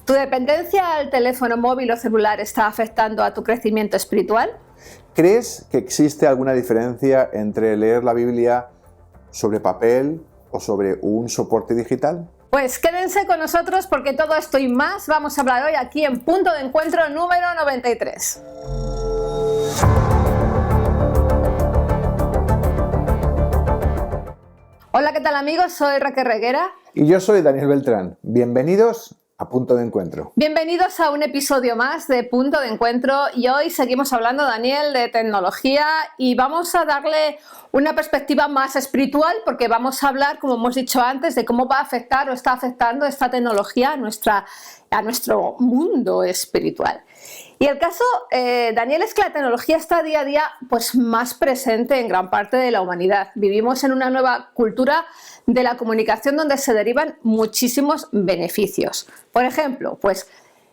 ¿Tu dependencia al teléfono móvil o celular está afectando a tu crecimiento espiritual? ¿Crees que existe alguna diferencia entre leer la Biblia sobre papel o sobre un soporte digital? Pues quédense con nosotros porque todo esto y más vamos a hablar hoy aquí en Punto de Encuentro número 93. Hola, ¿qué tal amigos? Soy Raquel Reguera. Y yo soy Daniel Beltrán. Bienvenidos a Punto de Encuentro. Bienvenidos a un episodio más de Punto de Encuentro y hoy seguimos hablando, Daniel, de tecnología y vamos a darle una perspectiva más espiritual porque vamos a hablar, como hemos dicho antes, de cómo va a afectar o está afectando esta tecnología a nuestro mundo espiritual. Y el caso, Daniel, es que la tecnología está día a día pues, más presente en gran parte de la humanidad. Vivimos en una nueva cultura de la comunicación donde se derivan muchísimos beneficios. Por ejemplo, pues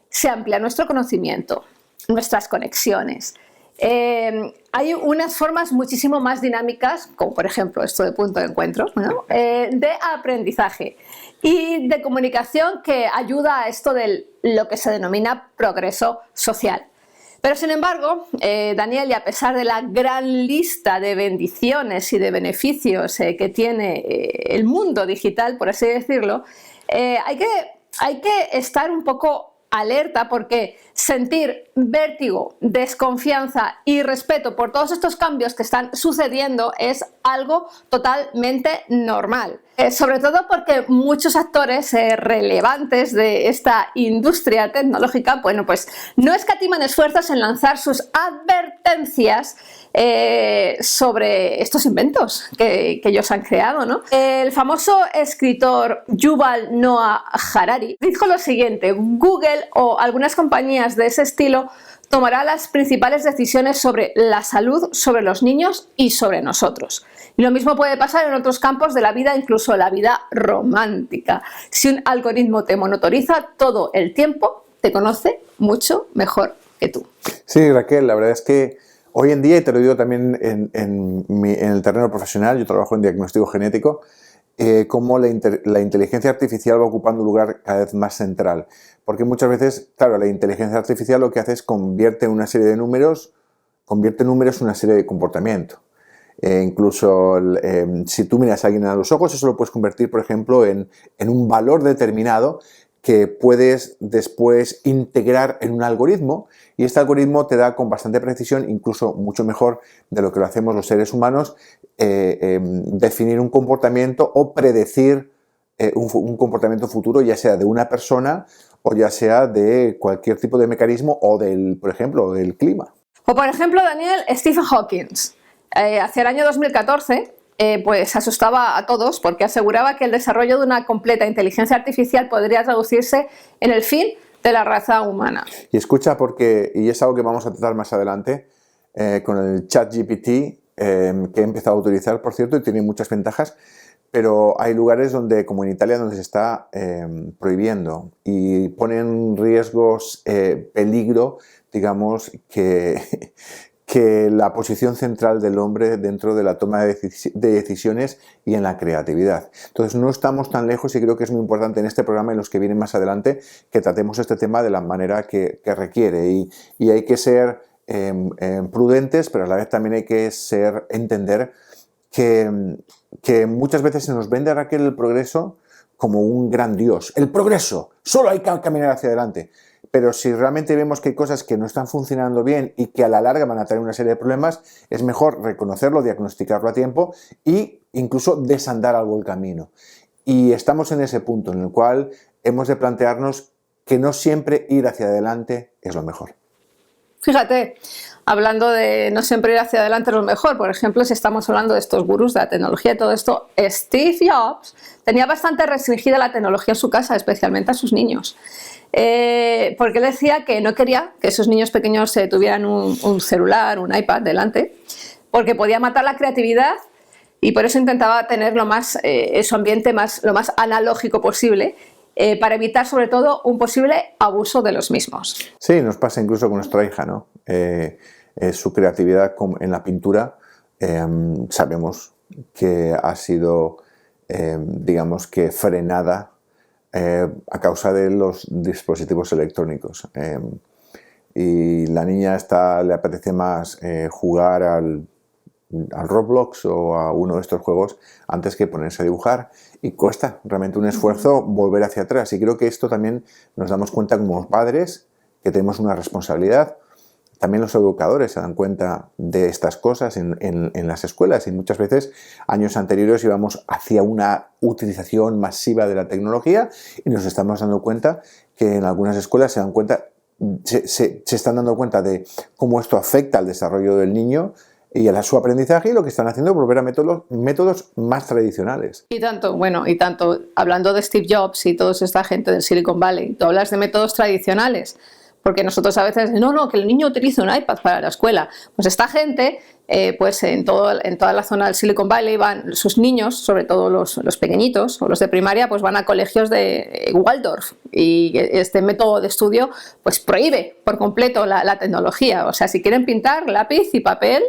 se amplía nuestro conocimiento, nuestras conexiones. Hay unas formas muchísimo más dinámicas, como por ejemplo esto de Punto de Encuentro, ¿no? De aprendizaje y de comunicación que ayuda a esto de lo que se denomina progreso social. Pero sin embargo, Daniel, y a pesar de la gran lista de bendiciones y de beneficios que tiene el mundo digital, por así decirlo, hay que estar un poco alerta porque sentir vértigo, desconfianza y respeto por todos estos cambios que están sucediendo es algo totalmente normal. Sobre todo porque muchos actores relevantes de esta industria tecnológica, bueno, pues no escatiman esfuerzos en lanzar sus advertencias sobre estos inventos que ellos han creado, ¿no? El famoso escritor Yuval Noah Harari dijo lo siguiente: Google o algunas compañías de ese estilo tomará las principales decisiones sobre la salud, sobre los niños y sobre nosotros. Y lo mismo puede pasar en otros campos de la vida, incluso la vida romántica. Si un algoritmo te monitoriza todo el tiempo, te conoce mucho mejor que tú. Sí, Raquel, la verdad es que hoy en día, y te lo digo también en el terreno profesional, yo trabajo en diagnóstico genético, cómo la inteligencia artificial va ocupando un lugar cada vez más central. Porque muchas veces, claro, la inteligencia artificial lo que hace es convierte una serie de números, convierte números en una serie de comportamiento. Incluso si tú miras a alguien a los ojos, eso lo puedes convertir, por ejemplo, en un valor determinado que puedes después integrar en un algoritmo, y este algoritmo te da con bastante precisión, incluso mucho mejor de lo que lo hacemos los seres humanos, definir un comportamiento o predecir un comportamiento futuro, ya sea de una persona o ya sea de cualquier tipo de mecanismo o por ejemplo, del clima. O por ejemplo, Daniel, Stephen Hawking, hacia el año 2014, pues asustaba a todos porque aseguraba que el desarrollo de una completa inteligencia artificial podría traducirse en el fin de la raza humana. Y escucha, y es algo que vamos a tratar más adelante, con el ChatGPT, que he empezado a utilizar, por cierto, y tiene muchas ventajas, pero hay lugares como en Italia, donde se está prohibiendo y pone en riesgos, peligro, digamos, que la posición central del hombre dentro de la toma de decisiones y en la creatividad. Entonces no estamos tan lejos y creo que es muy importante en este programa y en los que vienen más adelante que tratemos este tema de la manera que requiere y hay que ser prudentes, pero a la vez también hay que entender que muchas veces se nos vende, Raquel, el progreso como un gran Dios. El progreso, solo hay que caminar hacia adelante. Pero si realmente vemos que hay cosas que no están funcionando bien y que a la larga van a traer una serie de problemas, es mejor reconocerlo, diagnosticarlo a tiempo e incluso desandar algo el camino. Y estamos en ese punto en el cual hemos de plantearnos que no siempre ir hacia adelante es lo mejor. Fíjate, hablando de no siempre ir hacia adelante es lo mejor, por ejemplo, si estamos hablando de estos gurús de la tecnología y todo esto, Steve Jobs tenía bastante restringida la tecnología en su casa, especialmente a sus niños. Porque él decía que no quería que esos niños pequeños tuvieran un celular, un iPad delante, porque podía matar la creatividad y por eso intentaba tener su ambiente lo más analógico posible, para evitar sobre todo un posible abuso de los mismos. Sí, nos pasa incluso con nuestra hija, ¿no? Su creatividad en la pintura, sabemos que ha sido, digamos que frenada a causa de los dispositivos electrónicos. Y la niña le apetece más jugar al Roblox o a uno de estos juegos antes que ponerse a dibujar, y cuesta realmente un esfuerzo volver hacia atrás. Y creo que esto también nos damos cuenta como padres que tenemos una responsabilidad. También los educadores se dan cuenta de estas cosas en las escuelas, y muchas veces años anteriores íbamos hacia una utilización masiva de la tecnología y nos estamos dando cuenta que en algunas escuelas se están dando cuenta de cómo esto afecta al desarrollo del niño y a su aprendizaje, y lo que están haciendo es volver a métodos más tradicionales. Y tanto, hablando de Steve Jobs y toda esta gente del Silicon Valley, tú hablas de métodos tradicionales, porque nosotros a veces, no, que el niño utilice un iPad para la escuela. Pues esta gente, pues en toda la zona del Silicon Valley van sus niños, sobre todo los pequeñitos o los de primaria, pues van a colegios de Waldorf, y este método de estudio pues prohíbe por completo la tecnología. O sea, si quieren pintar, lápiz y papel.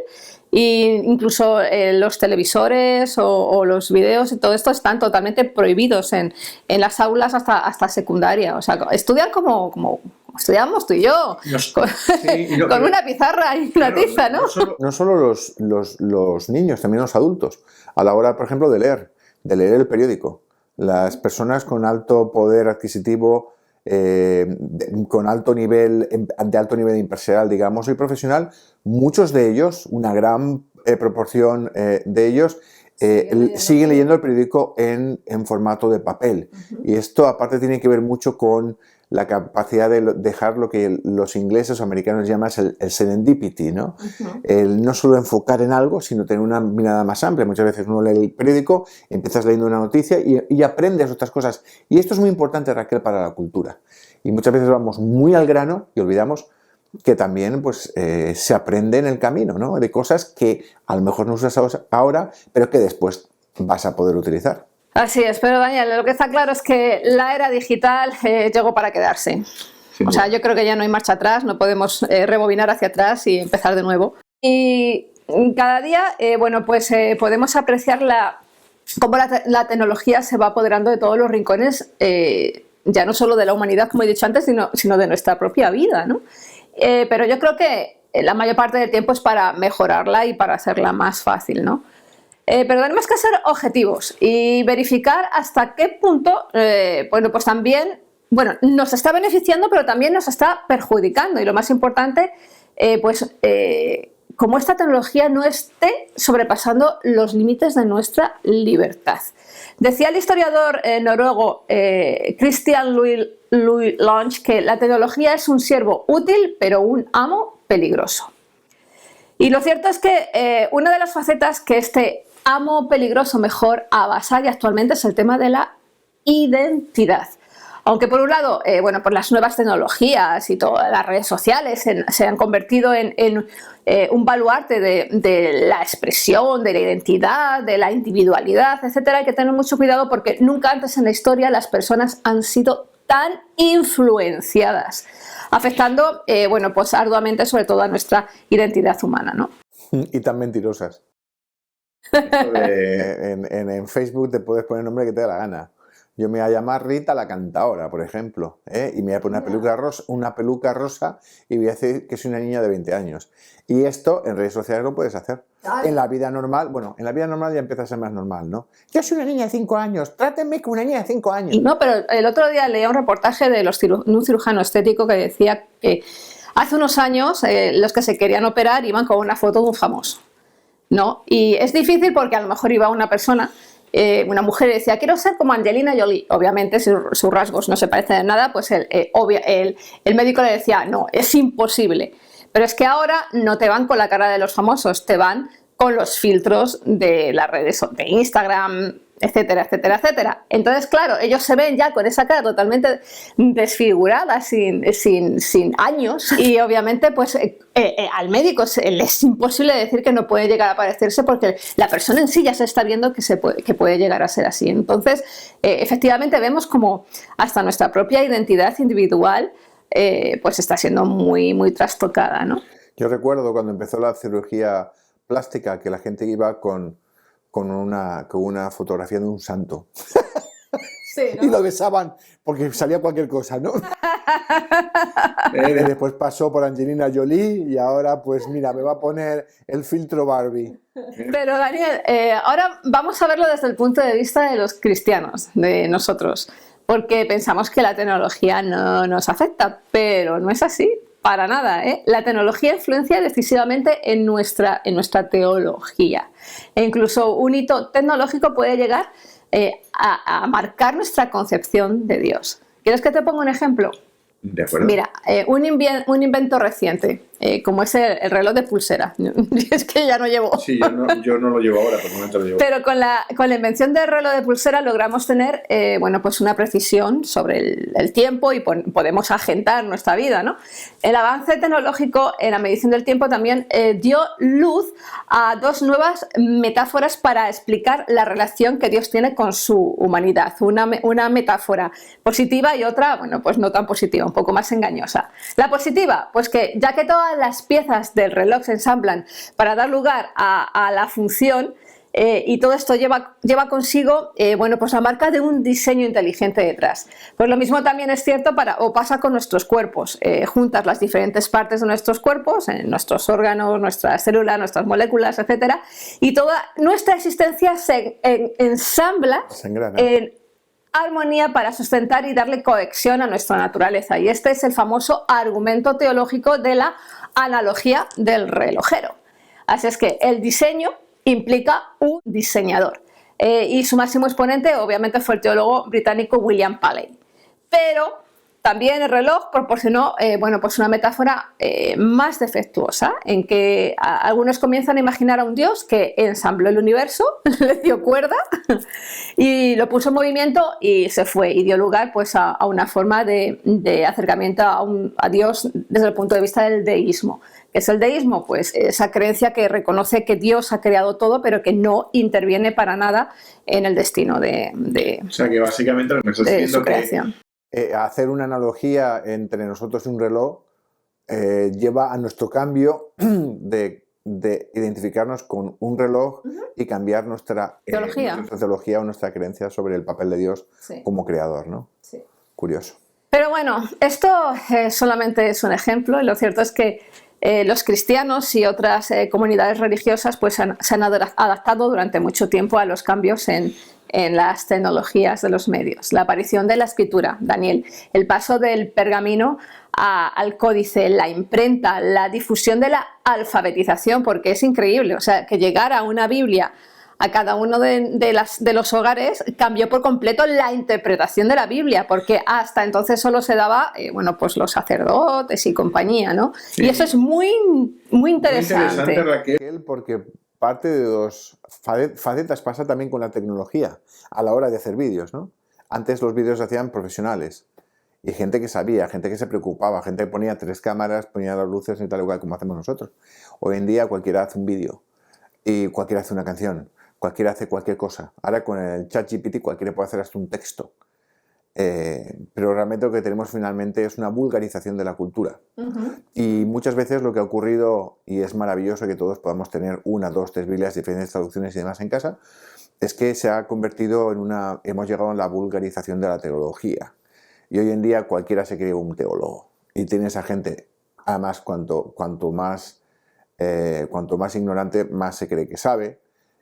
Y incluso los televisores o los vídeos y todo esto están totalmente prohibidos en las aulas hasta secundaria. O sea, estudian como estudiamos tú y yo, con una pizarra y una tiza, ¿no? No solo los niños, también los adultos. A la hora, por ejemplo, de leer el periódico. Las personas con alto poder adquisitivo, con alto nivel empresarial, digamos, y profesional, muchos de ellos, una gran proporción de ellos, siguen leyendo el periódico en formato de papel. Y esto aparte tiene que ver mucho con la capacidad de dejar lo que los ingleses o americanos llaman el serendipity, ¿no? El no solo enfocar en algo, sino tener una mirada más amplia. Muchas veces uno lee el periódico, empiezas leyendo una noticia y aprendes otras cosas. Y esto es muy importante, Raquel, para la cultura. Y muchas veces vamos muy al grano y olvidamos que también pues, se aprende en el camino, ¿no? De cosas que a lo mejor no usas ahora, pero que después vas a poder utilizar. Así es, pero Daniel, lo que está claro es que la era digital llegó para quedarse. O sea, yo creo que ya no hay marcha atrás, no podemos rebobinar hacia atrás y empezar de nuevo. Y cada día, podemos apreciar cómo la tecnología se va apoderando de todos los rincones, ya no solo de la humanidad, como he dicho antes, sino de nuestra propia vida, ¿no? Pero yo creo que la mayor parte del tiempo es para mejorarla y para hacerla más fácil, ¿no? Pero tenemos que ser objetivos y verificar hasta qué punto, pues también, nos está beneficiando, pero también nos está perjudicando. Y lo más importante, como esta tecnología no esté sobrepasando los límites de nuestra libertad. Decía el historiador noruego Christian Louis Lange que la tecnología es un siervo útil, pero un amo peligroso. Y lo cierto es que una de las facetas que este amo peligroso mejor avasalla actualmente es el tema de la identidad. Aunque por un lado, por las nuevas tecnologías y todas las redes sociales se han convertido en un baluarte de la expresión, de la identidad, de la individualidad, etcétera, hay que tener mucho cuidado porque nunca antes en la historia las personas han sido tan influenciadas, afectando, arduamente sobre todo a nuestra identidad humana, ¿no? Y tan mentirosas. En Facebook te puedes poner el nombre que te dé la gana. Yo me voy a llamar Rita la Cantaora, por ejemplo, y me voy a poner una peluca rosa y voy a decir que soy una niña de 20 años. Y esto en redes sociales lo puedes hacer. Claro. En la vida normal, en la vida normal ya empieza a ser más normal, ¿no? Yo soy una niña de 5 años, trátenme como una niña de 5 años. No, pero el otro día leía un reportaje de un cirujano estético que decía que hace unos años los que se querían operar iban con una foto de un famoso, ¿no? Y es difícil porque a lo mejor iba una persona, una mujer, y decía, quiero ser como Angelina Jolie. Obviamente, si sus rasgos no se parecen en nada, pues el médico le decía, no, es imposible. Pero es que ahora no te van con la cara de los famosos, te van con los filtros de las redes, de Instagram, etcétera, etcétera, etcétera. Entonces, claro, ellos se ven ya con esa cara totalmente desfigurada, sin años, y obviamente pues al médico le es imposible decir que no puede llegar a parecerse porque la persona en sí ya se está viendo que puede llegar a ser así. Entonces, efectivamente vemos como hasta nuestra propia identidad individual pues está siendo muy, muy trastocada, ¿no? Yo recuerdo cuando empezó la cirugía plástica que la gente iba con una fotografía de un santo. Sí, ¿no? Y lo besaban porque salía cualquier cosa, ¿no? Después pasó por Angelina Jolie y ahora, pues mira, me va a poner el filtro Barbie. Pero Daniel, ahora vamos a verlo desde el punto de vista de los cristianos, de nosotros, porque pensamos que la tecnología no nos afecta, pero no es así, para nada, ¿eh? La tecnología influencia decisivamente en nuestra teología. E incluso un hito tecnológico puede llegar a marcar nuestra concepción de Dios. ¿Quieres que te ponga un ejemplo? De acuerdo. Mira, un invento reciente, como es el reloj de pulsera. Es que ya no llevo. Sí, yo no lo llevo ahora, por el momento lo llevo. Pero con la invención del reloj de pulsera logramos tener pues una precisión sobre el tiempo y podemos agendar nuestra vida, ¿no? El avance tecnológico en la medición del tiempo también dio luz a dos nuevas metáforas para explicar la relación que Dios tiene con su humanidad. Una metáfora positiva y otra, bueno, pues no tan positiva, un poco más engañosa. La positiva, pues que ya que todas las piezas del reloj se ensamblan para dar lugar a la función, y todo esto lleva consigo bueno, pues la marca de un diseño inteligente detrás. Pues lo mismo también es cierto pasa con nuestros cuerpos. Juntas las diferentes partes de nuestros cuerpos, nuestros órganos, nuestras células, nuestras moléculas, etcétera, y toda nuestra existencia se ensambla en armonía para sustentar y darle cohesión a nuestra naturaleza. Y este es el famoso argumento teológico de la analogía del relojero. Así es que el diseño implica un diseñador. Y su máximo exponente obviamente fue el teólogo británico William Paley. Pero también el reloj proporcionó bueno, pues una metáfora más defectuosa, en que algunos comienzan a imaginar a un Dios que ensambló el universo, le dio cuerda y lo puso en movimiento y se fue, y dio lugar pues a una forma de acercamiento a Dios desde el punto de vista del deísmo. ¿Qué es el deísmo? Pues esa creencia que reconoce que Dios ha creado todo, pero que no interviene para nada en el destino o sea que básicamente lo que me estás diciendo su creación. Hacer una analogía entre nosotros y un reloj lleva a nuestro cambio de identificarnos con un reloj y cambiar nuestra teología o nuestra creencia sobre el papel de Dios como creador, ¿no? Sí. Curioso. Pero bueno, esto solamente es un ejemplo, y lo cierto es que los cristianos y otras comunidades religiosas pues se han adaptado durante mucho tiempo a los cambios en las tecnologías de los medios. La aparición de la escritura, Daniel, el paso del pergamino al códice, la imprenta, la difusión de la alfabetización, porque es increíble, o sea, que llegara una Biblia a cada uno de los hogares cambió por completo la interpretación de la Biblia, porque hasta entonces solo se daba, bueno, pues los sacerdotes y compañía, ¿no? Sí. Y eso es muy interesante. Muy interesante, Raquel, porque parte de dos facetas pasa también con la tecnología a la hora de hacer vídeos, ¿no? Antes los vídeos se hacían profesionales y gente que sabía, gente que se preocupaba, gente que ponía 3 cámaras, ponía las luces y tal igual como hacemos nosotros. Hoy en día cualquiera hace un vídeo y cualquiera hace una canción. Cualquiera hace cualquier cosa. Ahora con el ChatGPT cualquiera puede hacer hasta un texto. Pero realmente lo que tenemos finalmente es una vulgarización de la cultura. Y muchas veces lo que ha ocurrido, y es maravilloso que todos podamos tener 1, 2, 3 Biblias, diferentes traducciones y demás en casa, es que se ha convertido hemos llegado a la vulgarización de la teología. Y hoy en día cualquiera se cree un teólogo. Y tiene esa gente, además cuanto más ignorante, más se cree que sabe.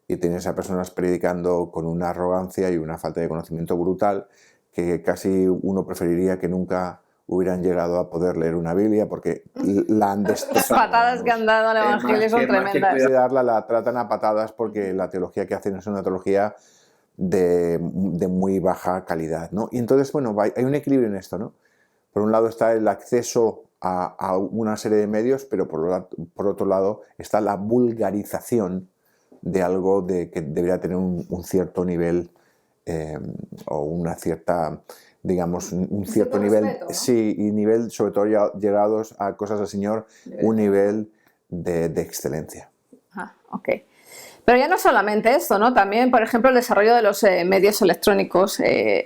Y tienes a personas predicando con una arrogancia y una falta de conocimiento brutal que casi uno preferiría que nunca hubieran llegado a poder leer una Biblia porque la han destrozado. Las patadas que han dado al Evangelio son tremendas. Que darla, la tratan a patadas porque la teología que hacen es una teología de muy baja calidad, ¿no? Y entonces, bueno, hay un equilibrio en esto, ¿no? Por un lado está el acceso a una serie de medios, pero por otro lado está la vulgarización de algo que debería tener un cierto nivel o una cierta, digamos, un cierto nivel, respeto, ¿no? Sí, y nivel, sobre todo llegados a cosas del Señor, un nivel de excelencia. Ok. Pero ya no solamente esto, ¿no? También, por ejemplo, el desarrollo de los medios electrónicos,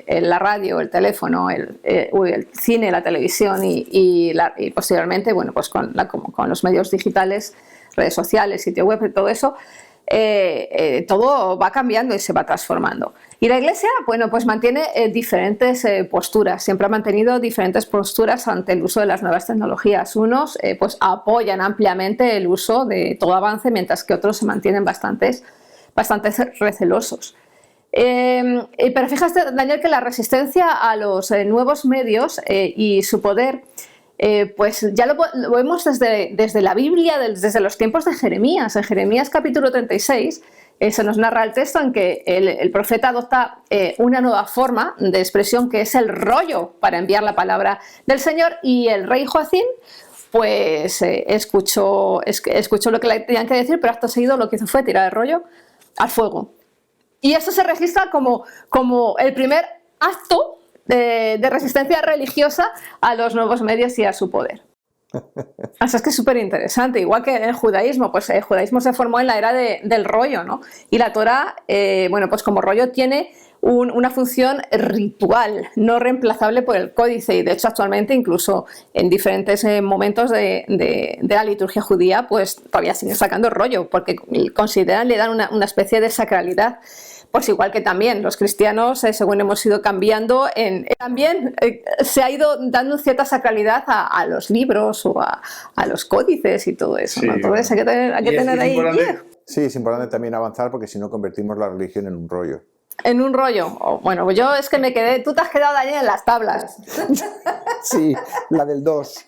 la radio, el teléfono, el cine, la televisión y posteriormente, bueno, pues con los medios digitales, redes sociales, sitio web y todo eso, todo va cambiando y se va transformando. Y la Iglesia, bueno, pues mantiene diferentes posturas, siempre ha mantenido diferentes posturas ante el uso de las nuevas tecnologías. Unos pues apoyan ampliamente el uso de todo avance, mientras que otros se mantienen bastante recelosos. Pero fíjate, Daniel, que la resistencia a los nuevos medios y su poder, pues ya lo vemos desde la Biblia, desde los tiempos de Jeremías. En Jeremías capítulo 36 se nos narra el texto en que el profeta adopta una nueva forma de expresión, que es el rollo para enviar la palabra del Señor, y el rey Joacim pues escuchó lo que le tenían que decir, pero acto seguido lo que hizo fue tirar el rollo al fuego. Y esto se registra como el primer acto de resistencia religiosa a los nuevos medios y a su poder. Así es que es súper interesante, igual que en el judaísmo, pues el judaísmo se formó en la era del rollo, ¿no? Y la Torá, bueno, pues como rollo tiene una función ritual, no reemplazable por el códice, y de hecho actualmente incluso en diferentes momentos de la liturgia judía, pues todavía siguen sacando rollo, porque consideran, le dan una especie de sacralidad. Pues igual que también los cristianos, según hemos ido cambiando, también se ha ido dando cierta sacralidad a los libros o a los códices y todo eso, sí, ¿no? Entonces hay que tener ahí... Sí, es importante también avanzar, porque si no convertimos la religión en un rollo. En un rollo. Bueno, yo es que me quedé... Tú te has quedado allí en las tablas. Sí, la del 2.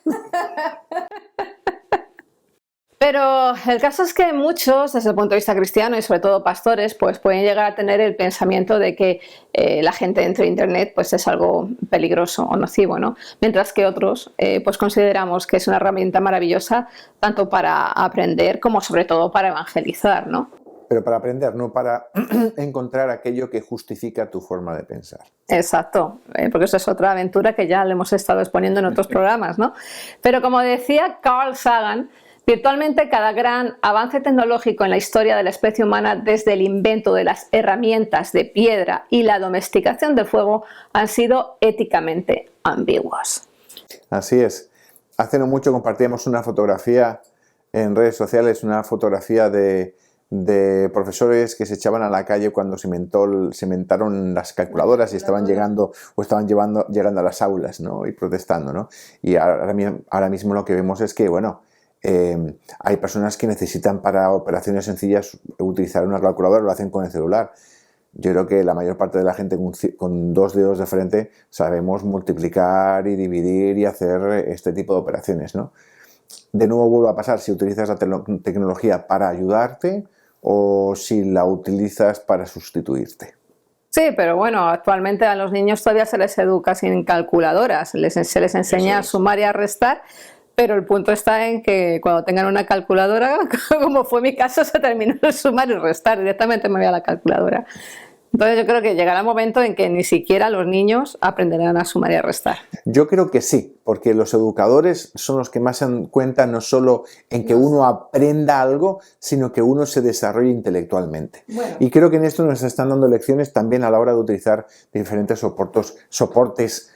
Pero el caso es que muchos, desde el punto de vista cristiano y sobre todo pastores, pues pueden llegar a tener el pensamiento de que la gente dentro de Internet pues es algo peligroso o nocivo, ¿no? Mientras que otros pues consideramos que es una herramienta maravillosa tanto para aprender como sobre todo para evangelizar, ¿no? Pero para aprender, no para encontrar aquello que justifica tu forma de pensar. Exacto, porque eso es otra aventura que ya le hemos estado exponiendo en otros programas, ¿no? Pero como decía Carl Sagan, virtualmente cada gran avance tecnológico en la historia de la especie humana, desde el invento de las herramientas de piedra y la domesticación del fuego, han sido éticamente ambiguos. Así es. Hace no mucho compartíamos una fotografía en redes sociales, una fotografía de profesores que se echaban a la calle cuando se inventaron las calculadoras y estaban llegando a las aulas, ¿no? Y protestando, ¿no? Y ahora mismo lo que vemos es que, bueno, hay personas que necesitan para operaciones sencillas utilizar una calculadora, lo hacen con el celular. Yo creo que la mayor parte de la gente con 2 dedos de frente sabemos multiplicar y dividir y hacer este tipo de operaciones, ¿no? De nuevo vuelve a pasar si utilizas la tecnología para ayudarte o si la utilizas para sustituirte. Sí, pero bueno, actualmente a los niños todavía se les educa sin calculadoras, se les enseña a sumar y a restar. Pero el punto está en que cuando tengan una calculadora, como fue mi caso, se terminó el sumar y restar, directamente me voy a la calculadora. Entonces yo creo que llegará el momento en que ni siquiera los niños aprenderán a sumar y a restar. Yo creo que sí, porque los educadores son los que más se dan cuenta no solo en que uno aprenda algo, sino que uno se desarrolle intelectualmente. Bueno. Y creo que en esto nos están dando lecciones también a la hora de utilizar diferentes soportes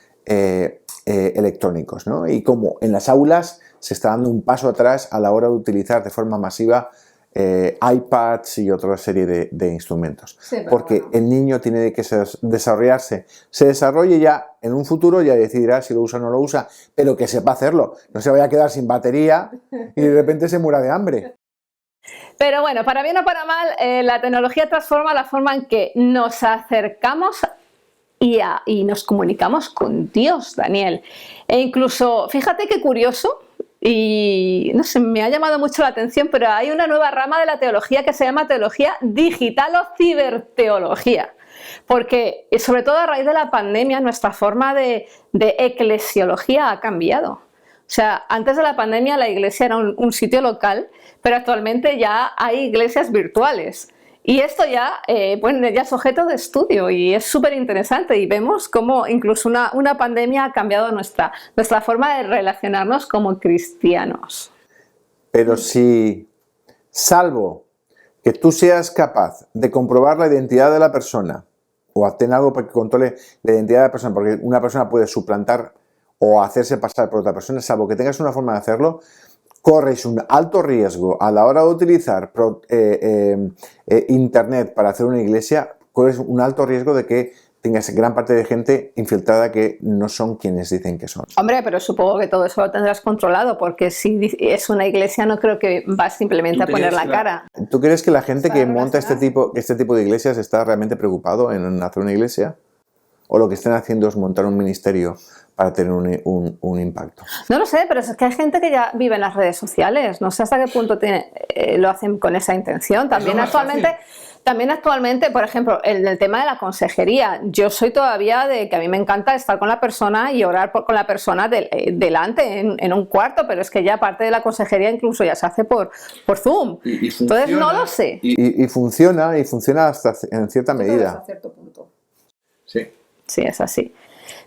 electrónicos, ¿no? Y como en las aulas se está dando un paso atrás a la hora de utilizar de forma masiva iPads y otra serie de instrumentos. Sí, porque bueno, el niño tiene que desarrollarse. Se desarrolle ya en un futuro, ya decidirá si lo usa o no lo usa, pero que sepa hacerlo. No se vaya a quedar sin batería y de repente se muera de hambre. Pero bueno, para bien o para mal, la tecnología transforma la forma en que nos acercamos y nos comunicamos con Dios, Daniel. E incluso, fíjate qué curioso, y no sé, me ha llamado mucho la atención, pero hay una nueva rama de la teología que se llama teología digital o ciberteología. Porque, sobre todo a raíz de la pandemia, nuestra forma de eclesiología ha cambiado. O sea, antes de la pandemia la iglesia era un sitio local, pero actualmente ya hay iglesias virtuales. Y esto ya, bueno, ya es objeto de estudio y es súper interesante, y vemos cómo incluso una pandemia ha cambiado nuestra forma de relacionarnos como cristianos. Pero si, salvo que tú seas capaz de comprobar la identidad de la persona o hacer algo para que controle la identidad de la persona, porque una persona puede suplantar o hacerse pasar por otra persona, salvo que tengas una forma de hacerlo, corres un alto riesgo a la hora de utilizar Internet para hacer una iglesia, corres un alto riesgo de que tengas gran parte de gente infiltrada que no son quienes dicen que son. Hombre, pero supongo que todo eso lo tendrás controlado, porque si es una iglesia no creo que vas simplemente a poner la cara. ¿Tú crees que la gente que monta este tipo de iglesias está realmente preocupado en hacer una iglesia? ¿O lo que están haciendo es montar un ministerio para tener un impacto? No lo sé, pero es que hay gente que ya vive en las redes sociales. No sé hasta qué punto lo hacen con esa intención. También actualmente, por ejemplo, en el tema de la consejería, yo soy todavía de que a mí me encanta estar con la persona y orar con la persona delante, en un cuarto, pero es que ya parte de la consejería incluso ya se hace por Zoom. Entonces no lo sé. Y funciona hasta en cierta medida. Hasta cierto punto. Sí. Sí, es así.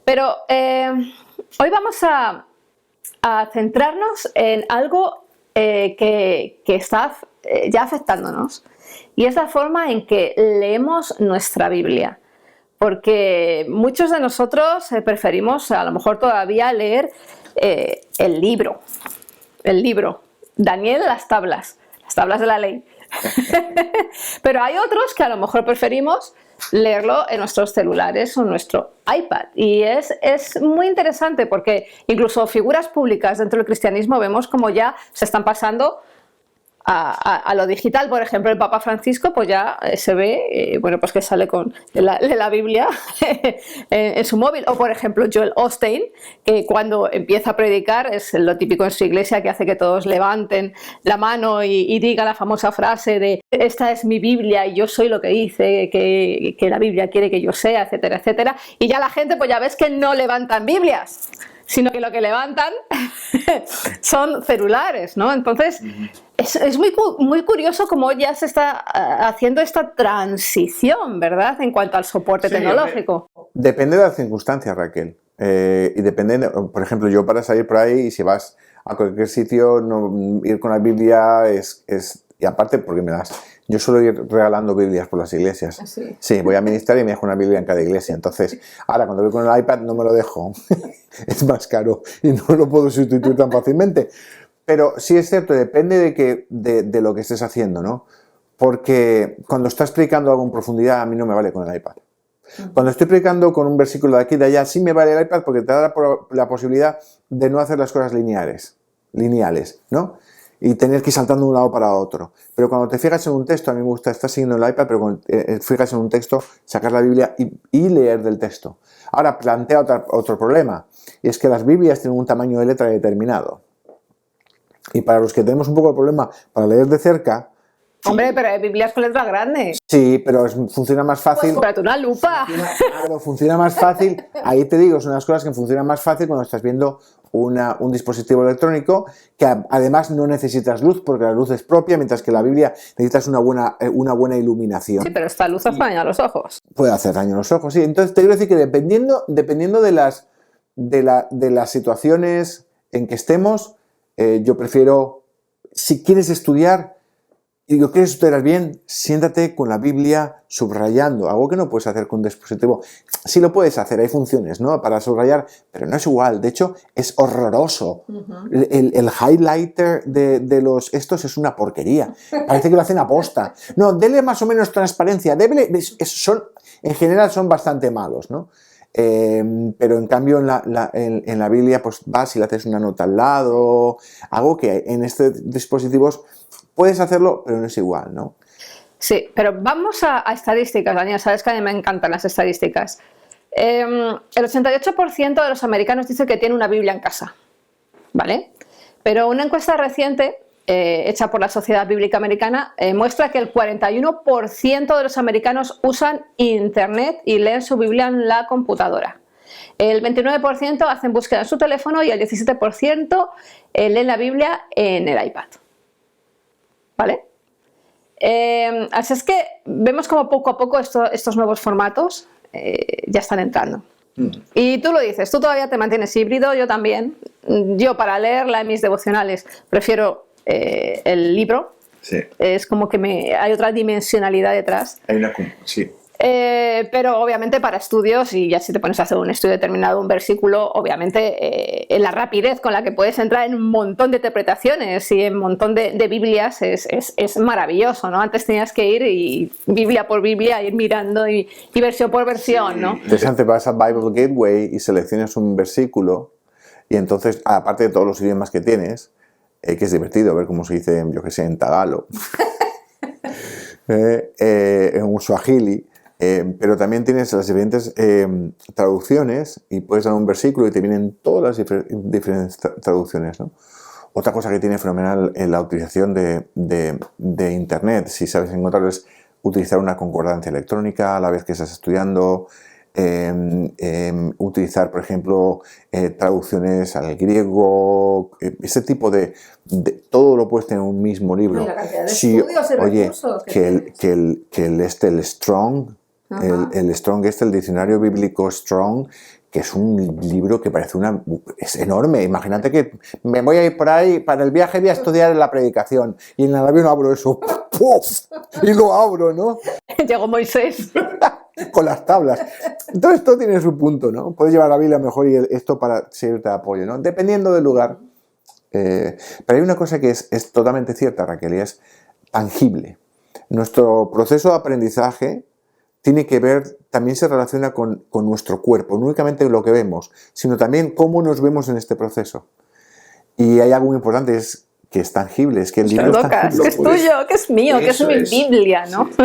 Pero hoy vamos a centrarnos en algo que está ya afectándonos. Y es la forma en que leemos nuestra Biblia. Porque muchos de nosotros preferimos a lo mejor todavía leer el libro. Daniel, las tablas de la ley. Pero hay otros que a lo mejor preferimos leerlo en nuestros celulares o en nuestro iPad. Y es muy interesante porque incluso figuras públicas dentro del cristianismo vemos como ya se están pasando a lo digital. Por ejemplo, el Papa Francisco pues ya se ve bueno, pues que sale con la Biblia en su móvil. O por ejemplo Joel Osteen, que cuando empieza a predicar es lo típico en su iglesia, que hace que todos levanten la mano y diga la famosa frase de esta es mi Biblia y yo soy lo que dice que la Biblia quiere que yo sea, etcétera, etcétera. Y ya la gente pues ya ves que no levantan Biblias, sino que lo que levantan son celulares, ¿no? Entonces, es muy curioso cómo ya se está haciendo esta transición, ¿verdad?, en cuanto al soporte tecnológico. Depende de las circunstancias, Raquel. Y depende, por ejemplo, yo para salir por ahí, y si vas a cualquier sitio, ir con la Biblia y aparte porque yo suelo ir regalando Biblias por las iglesias. ¿Sí? Sí, voy a ministrar y me dejo una Biblia en cada iglesia. Entonces, ahora cuando voy con el iPad no me lo dejo. Es más caro y no lo puedo sustituir tan fácilmente. Pero sí es cierto, depende de lo que estés haciendo, ¿no? Porque cuando estás predicando algo en profundidad, a mí no me vale con el iPad. Cuando estoy predicando con un versículo de aquí y de allá, sí me vale el iPad porque te da la posibilidad de no hacer las cosas lineales, ¿no? Y tener que ir saltando de un lado para otro. Pero cuando te fijas en un texto, a mí me gusta estar siguiendo el iPad, pero cuando te fijas en un texto, sacar la Biblia y leer del texto. Ahora, plantea otro problema, y es que las Biblias tienen un tamaño de letra determinado. Y para los que tenemos un poco de problema para leer de cerca... Hombre, pero hay Biblias con letras grandes. Sí, pero funciona más fácil... Pues cómprate una lupa. Funciona más fácil. Ahí te digo, son unas cosas que funcionan más fácil cuando estás viendo un dispositivo electrónico, que además no necesitas luz porque la luz es propia, mientras que la Biblia necesitas una buena iluminación. Sí, pero esta luz hace daño a los ojos. Puede hacer daño a los ojos, sí. Entonces te quiero decir que dependiendo de las situaciones en que estemos, yo prefiero, si quieres estudiar y lo quieres estudiar bien, siéntate con la Biblia subrayando, algo que no puedes hacer con un dispositivo. Sí lo puedes hacer, hay funciones, ¿no?, para subrayar, pero no es igual. De hecho, es horroroso. El highlighter de estos es una porquería. Parece que lo hacen aposta. No, dele más o menos transparencia. En general son bastante malos, ¿no? Pero en cambio en la Biblia pues vas y le haces una nota al lado, algo que en estos dispositivos puedes hacerlo, pero no es igual, ¿no? Sí, pero vamos a estadísticas, Daniel. Sabes que a mí me encantan las estadísticas. El 88% de los americanos dice que tiene una Biblia en casa, ¿vale? Pero una encuesta reciente hecha por la Sociedad Bíblica Americana muestra que el 41% de los americanos usan Internet y leen su Biblia en la computadora. El 29% hacen búsqueda en su teléfono y el 17% leen la Biblia en el iPad. ¿Vale? Así es que vemos como poco a poco estos nuevos formatos ya están entrando. Y tú lo dices, tú todavía te mantienes híbrido, yo también. Yo para leerla en mis devocionales prefiero el libro. Sí. Es como que hay otra dimensionalidad detrás. Sí. Pero obviamente para estudios, y ya si te pones a hacer un estudio determinado, un versículo, obviamente la rapidez con la que puedes entrar en un montón de interpretaciones y en un montón de Biblias es maravilloso, ¿no? Antes tenías que ir y Biblia por Biblia, ir mirando y versión por versión, ¿no? Interesante, vas a Bible Gateway y seleccionas un versículo y entonces, aparte de todos los idiomas que tienes, que es divertido ver cómo se dice, yo que sé, en tagalo, en un swahili, pero también tienes las diferentes traducciones y puedes dar un versículo y te vienen todas las diferentes traducciones, ¿no? Otra cosa que tiene fenomenal en la utilización de Internet, si sabes encontrarlo, es utilizar una concordancia electrónica a la vez que estás estudiando, utilizar, por ejemplo, traducciones al griego, ese tipo de todo lo puedes tener en un mismo libro. Y la cantidad de estudios y recursos que el Strong, el Strong el diccionario bíblico Strong, que es un libro que parece es enorme. Imagínate que me voy a ir por ahí, para el viaje voy a estudiar la predicación, y en el avión abro eso, ¡puf! Y lo abro, ¿no? Llegó Moisés. Con las tablas. Entonces todo tiene su punto, ¿no? Puedes llevar la Biblia mejor y esto para servirte de apoyo, ¿no? Dependiendo del lugar. Pero hay una cosa que es totalmente cierta, Raquel, y es tangible. Nuestro proceso de aprendizaje tiene que ver, también se relaciona con nuestro cuerpo, no únicamente lo que vemos, sino también cómo nos vemos en este proceso. Y hay algo muy importante, es que es tangible, es que el libro es tangible. Que es tuyo, que es mío, que es mi Biblia, ¿no? Sí.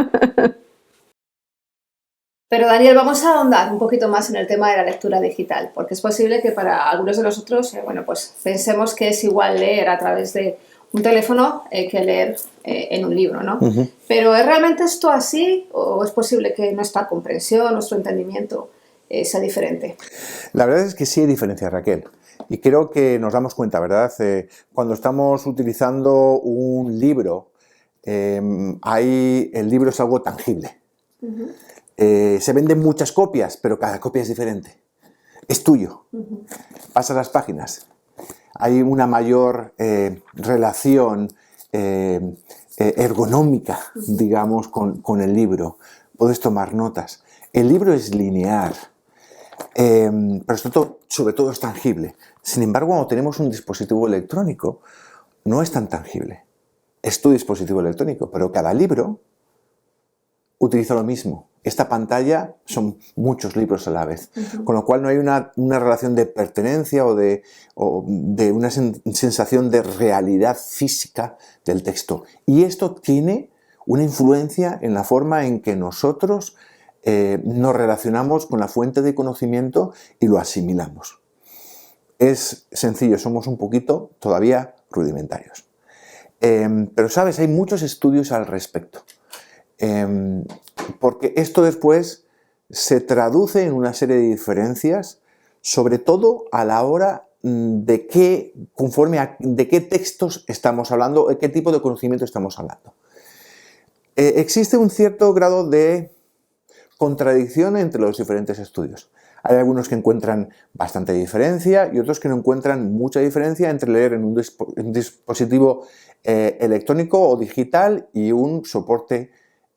Pero Daniel, vamos a ahondar un poquito más en el tema de la lectura digital, porque es posible que para algunos de nosotros, pues pensemos que es igual leer a través de un teléfono que leer en un libro, ¿no? Pero ¿es realmente esto así o es posible que nuestra comprensión, nuestro entendimiento sea diferente? La verdad es que sí hay diferencia, Raquel. Y creo que nos damos cuenta, ¿verdad? Cuando estamos utilizando un libro, el libro es algo tangible. Se venden muchas copias, pero cada copia es diferente. Es tuyo. Pasas las páginas. Hay una mayor relación ergonómica, digamos, con el libro. Puedes tomar notas. El libro es lineal, pero sobre todo es tangible. Sin embargo, cuando tenemos un dispositivo electrónico, no es tan tangible. Es tu dispositivo electrónico, pero cada libro utiliza lo mismo. Esta pantalla son muchos libros a la vez, con lo cual no hay una relación de pertenencia o de una sensación de realidad física del texto. Y esto tiene una influencia en la forma en que nosotros nos relacionamos con la fuente de conocimiento y lo asimilamos. Es sencillo, somos un poquito todavía rudimentarios. Pero, ¿sabes? Hay muchos estudios al respecto. Porque esto después se traduce en una serie de diferencias, sobre todo a la hora de qué textos estamos hablando, de qué tipo de conocimiento estamos hablando. Existe un cierto grado de contradicción entre los diferentes estudios. Hay algunos que encuentran bastante diferencia y otros que no encuentran mucha diferencia entre leer en un dispositivo electrónico o digital y un soporte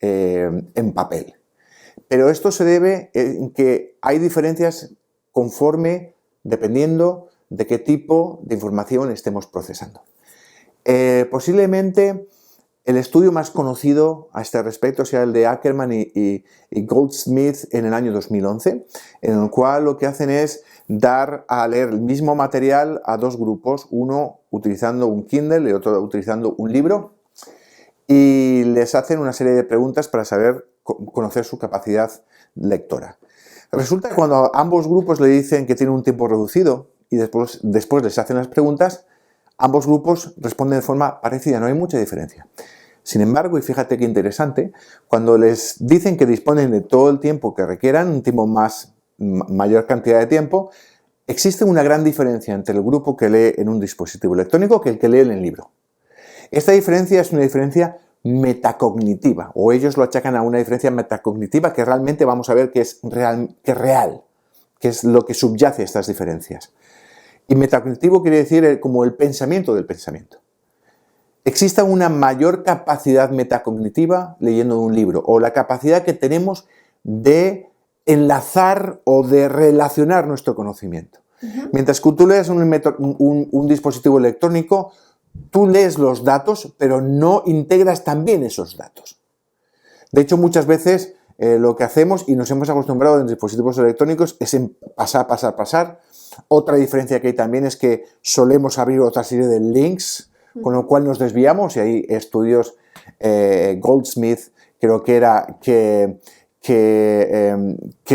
en papel. Pero esto se debe en que hay diferencias dependiendo de qué tipo de información estemos procesando. Posiblemente el estudio más conocido a este respecto sea el de Ackerman y Goldsmith en el año 2011, en el cual lo que hacen es dar a leer el mismo material a dos grupos, uno utilizando un Kindle y otro utilizando un libro, y les hacen una serie de preguntas para conocer su capacidad lectora. Resulta que cuando a ambos grupos le dicen que tienen un tiempo reducido y después les hacen las preguntas, ambos grupos responden de forma parecida, no hay mucha diferencia. Sin embargo, y fíjate qué interesante, cuando les dicen que disponen de todo el tiempo que requieran, un tiempo mayor cantidad de tiempo, existe una gran diferencia entre el grupo que lee en un dispositivo electrónico que el que lee en el libro. Esta diferencia es una diferencia metacognitiva, o ellos lo achacan a una diferencia metacognitiva que realmente vamos a ver que es real, que es lo que subyace a estas diferencias. Y metacognitivo quiere decir como el pensamiento del pensamiento. Existe una mayor capacidad metacognitiva leyendo un libro, o la capacidad que tenemos de enlazar o de relacionar nuestro conocimiento. Mientras que tú lees un dispositivo electrónico, tú lees los datos, pero no integras también esos datos. De hecho, muchas veces lo que hacemos, y nos hemos acostumbrado en dispositivos electrónicos, es en pasar. Otra diferencia que hay también es que solemos abrir otra serie de links, con lo cual nos desviamos, y hay estudios, Goldsmith creo que era, que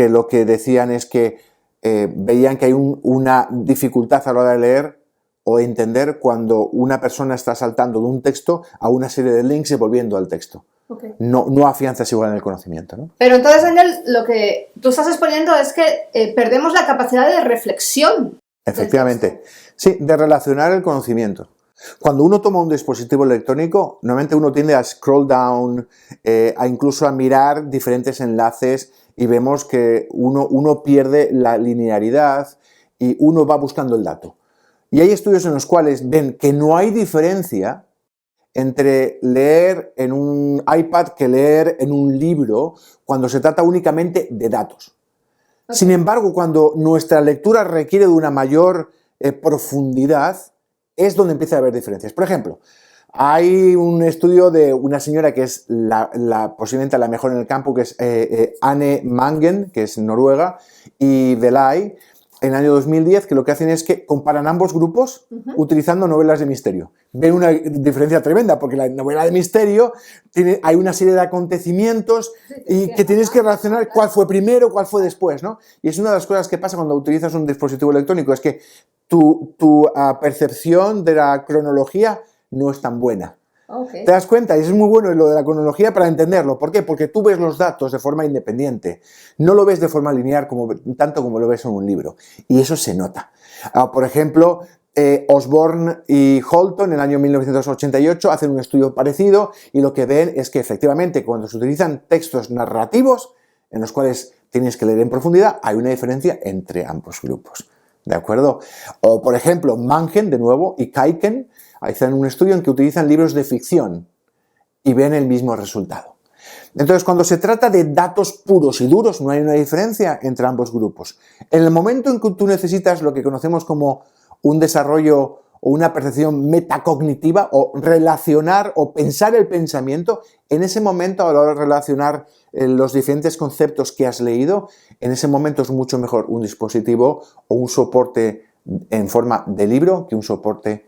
lo que decían es que veían que hay una dificultad a la hora de leer o entender cuando una persona está saltando de un texto a una serie de links y volviendo al texto. Okay. No afianzas igual en el conocimiento, ¿no? Pero entonces, Daniel, lo que tú estás exponiendo es que perdemos la capacidad de reflexión. Efectivamente. Sí, de relacionar el conocimiento. Cuando uno toma un dispositivo electrónico, normalmente uno tiende a scroll down, a incluso a mirar diferentes enlaces, y vemos que uno pierde la linearidad y uno va buscando el dato. Y hay estudios en los cuales ven que no hay diferencia entre leer en un iPad que leer en un libro cuando se trata únicamente de datos. Okay. Sin embargo, cuando nuestra lectura requiere de una mayor profundidad, es donde empieza a haber diferencias. Por ejemplo, hay un estudio de una señora que es posiblemente la mejor en el campo, que es Anne Mangen, que es noruega, y Velay, en el año 2010, que lo que hacen es que comparan ambos grupos utilizando novelas de misterio. Ven una diferencia tremenda, porque la novela de misterio hay una serie de acontecimientos y que tienes que relacionar cuál fue primero, cuál fue después, ¿no? Y es una de las cosas que pasa cuando utilizas un dispositivo electrónico, es que tu percepción de la cronología no es tan buena. Okay. ¿Te das cuenta? Y eso es muy bueno lo de la cronología para entenderlo. ¿Por qué? Porque tú ves los datos de forma independiente. No lo ves de forma lineal tanto como lo ves en un libro. Y eso se nota. Por ejemplo, Osborne y Holton en el año 1988 hacen un estudio parecido, y lo que ven es que efectivamente cuando se utilizan textos narrativos en los cuales tienes que leer en profundidad, hay una diferencia entre ambos grupos. ¿De acuerdo? O, por ejemplo, Mangen, de nuevo, y Kaiken hacen un estudio en que utilizan libros de ficción y ven el mismo resultado. Entonces, cuando se trata de datos puros y duros, no hay una diferencia entre ambos grupos. En el momento en que tú necesitas lo que conocemos como un desarrollo o una percepción metacognitiva, o relacionar o pensar el pensamiento, en ese momento, a la hora de relacionar los diferentes conceptos que has leído, en ese momento es mucho mejor un dispositivo o un soporte en forma de libro que un soporte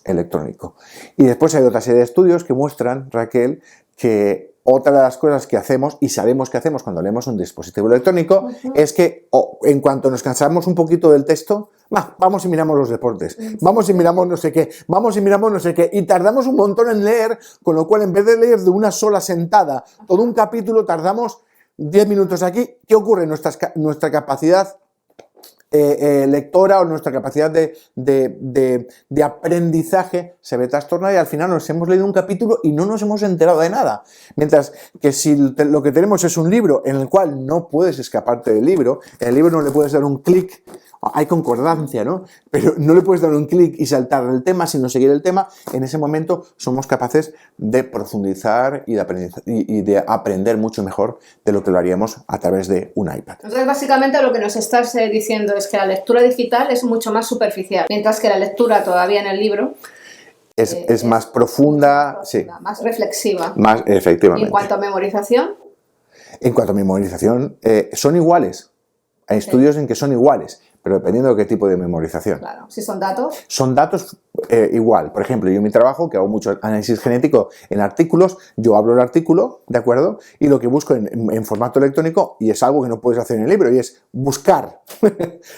electrónico. Y después hay otra serie de estudios que muestran, Raquel, que otra de las cosas que hacemos y sabemos que hacemos cuando leemos un dispositivo electrónico es que en cuanto nos cansamos un poquito del texto, vamos y miramos los deportes, vamos y miramos no sé qué, vamos y miramos no sé qué, y tardamos un montón en leer, con lo cual en vez de leer de una sola sentada todo un capítulo, tardamos 10 minutos aquí. ¿Qué ocurre? Nuestra capacidad lectora o nuestra capacidad de aprendizaje se ve trastornada, y al final nos hemos leído un capítulo y no nos hemos enterado de nada. Mientras que si lo que tenemos es un libro en el cual no puedes escaparte del libro, en el libro no le puedes dar un clic, hay concordancia, ¿no? Pero no le puedes dar un clic y saltar el tema, sino seguir el tema. En ese momento somos capaces de profundizar y de aprender mucho mejor de lo que lo haríamos a través de un iPad. Entonces, básicamente lo que nos estás diciendo es que la lectura digital es mucho más superficial, mientras que la lectura todavía en el libro es más profunda, sí. Más reflexiva. Más, efectivamente. ¿Y en cuanto a memorización? En cuanto a memorización, son iguales. Hay estudios en que son iguales, pero dependiendo de qué tipo de memorización. Claro, si son datos. Son datos igual. Por ejemplo, yo en mi trabajo, que hago mucho análisis genético en artículos, yo abro el artículo, ¿de acuerdo? Y lo que busco en formato electrónico, y es algo que no puedes hacer en el libro, y es buscar,